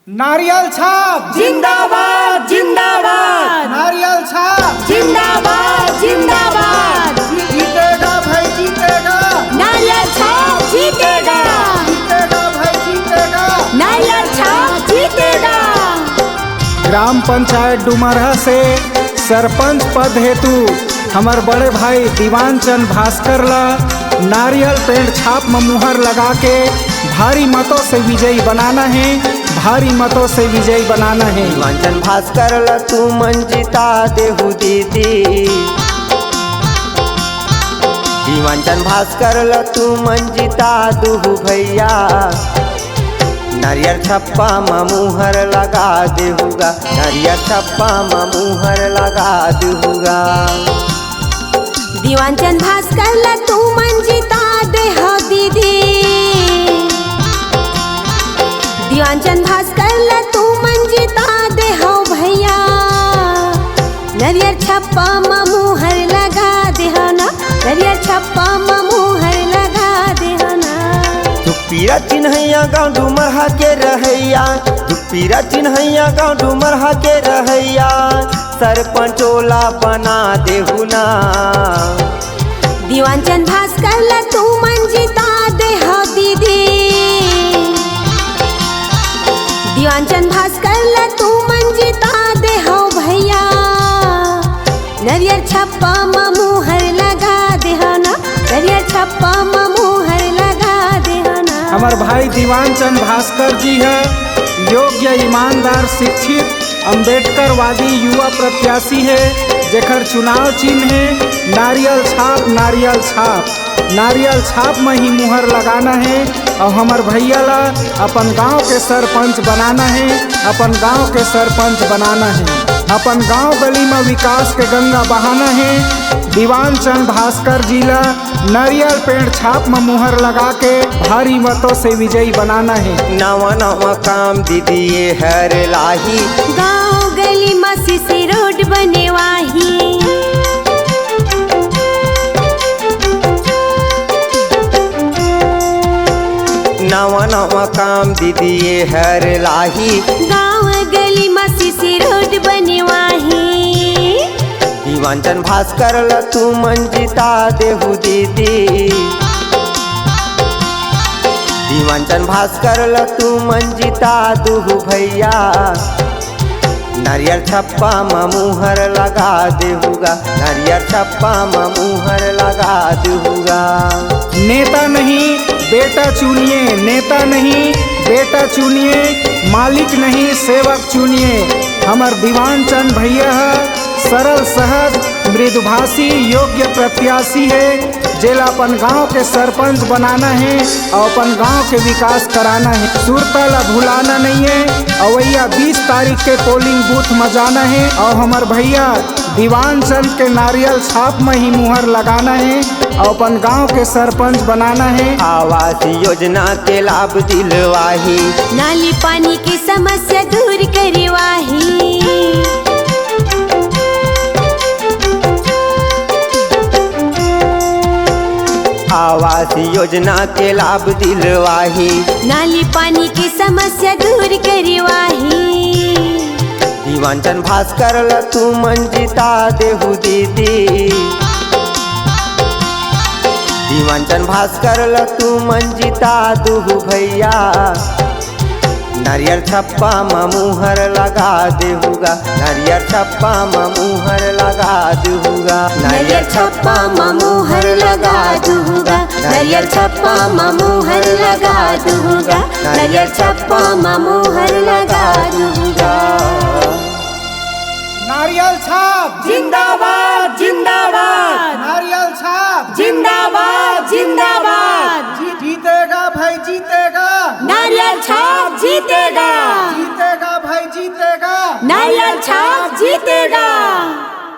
नारियल छाप जिंदाबाद जिंदाबाद, नारियल छाप जिंदाबाद जिंदाबाद, जीतेगा भाई जीतेगा, नारियल छाप जीतेगा, जीतेगा भाई जीतेगा। नारियल छाप जीतेगा। ग्राम पंचायत डुमरहा से सरपंच पद हेतु हमार बड़े भाई दीवान चंद भास्कर ला नारियल पेड़ छाप में मुहर लगा के भारी मतों से विजयी बनाना है, भारी मतों से विजयी बनाना है। दीवान भास्कर ल तू मन जिता देहु दीदी, दीवान भास्कर ल तू मन जिता दूहु भैया, नारियल छप्पा में मुहर लगा देहुगा, नारियल छप्पा में मुहर लगा देहुगा। दीवान चंद भास्कर ला तू मन जिता दे हो दीदी, दीवान चंद भास्कर ला तू मन जिता दे हो भैया, नारियल छप्पा में मुहर लगा दे हो ना, नारियल छप्पा में मुहर लगा दे हो ना। दुपीरा चिन्हैया गाँव डुमरहा के रहैया, दुपीरा चिन्हैया गाँव डुमरहा के रहैया, सरपंचोला बना देहु ना। दीवान चंद भास्कर ला तू मन जिता दे हो दीदी, दीवान चंद भास्कर ला तू मन जिता दे हो भैया, नारियल छप्पा में मुहर लगा दे हो ना, नारियल छप्पा में मुहर लगा दे हो ना। हमार भाई दीवान चंद भास्कर जी है योग्य, ईमानदार, शिक्षित, अम्बेडकरवादी युवा प्रत्याशी है, जेकर चुनाव चिन्ह है नारियल छाप, नारियल छाप, नारियल छाप में ही मुहर लगाना है। और हमार भैया ला अपन गांव के सरपंच बनाना है, अपन गांव के सरपंच बनाना है, अपन गांव गली में विकास के गंगा बहाना है। दीवान चंद भास्कर जी ला नारियल पेड़ छाप में मुहर लगा के भारी मतों से विजयी बनाना है। नवा नवा काम दीदी ये हर लाही, गाँव गली में सीसी रोड बने वाही, नवा नवा काम दीदी ये हर लाही, गाँव गली में सीसी रोड बने वाही। दीवान चंद भास्कर ल तू मन जिता देहु दीदी, दीवान चंद भास्कर ल तू मन जिता दूहु भैया, नारियल छप्पा में मुहर लगा देहुगा, नारियल छप्पा में मुहर लगा देहुगा। नेता नहीं बेटा चुनिए, नेता नहीं बेटा चुनिए, मालिक नहीं सेवक चुनिए। हमार दीवान चंद भैया है सरल सहज मृदुभाषी योग्य प्रत्याशी है, जेला अपन गांव के सरपंच बनाना है और अपन गांव के विकास कराना है। सुरता ला भुलाना नहीं है और वैया 20 तारीख के पोलिंग बूथ में जाना है और हमार भैया दीवान चंद के नारियल छाप में ही मुहर लगाना है और अपन गांव के सरपंच बनाना है। आवास योजना के लाभ दिलवाही, नाली पानी की समस्या दूर करवाही, आवास योजना के लाभ दिलवाही, नाली पानी की समस्या दूर करवाही। दीवान चंद भास्कर ल तू मन जिता देहु दीदी, दीवान चंद भास्कर ल तू मन जिता दूहु भैया, नारियल छप्पा में मुहर लगा देहुगा, नारियल छप्पा में मुहर लगा देहुगा, नारियल छप्पा में मुहर लगा दूंगा, नारियल छप्पा में मुहर लगा दूंगा, नारियल छप्पा में मुहर लगा दूंगा। नारियल छाप जिंदाबाद जिंदाबाद, नारियल छाप जिंदाबाद जिंदाबाद, जीतेगा भाई जीतेगा, नारियल छाप जीतेगा, जीतेगा भाई जीतेगा। नारियल छाप जीतेगा।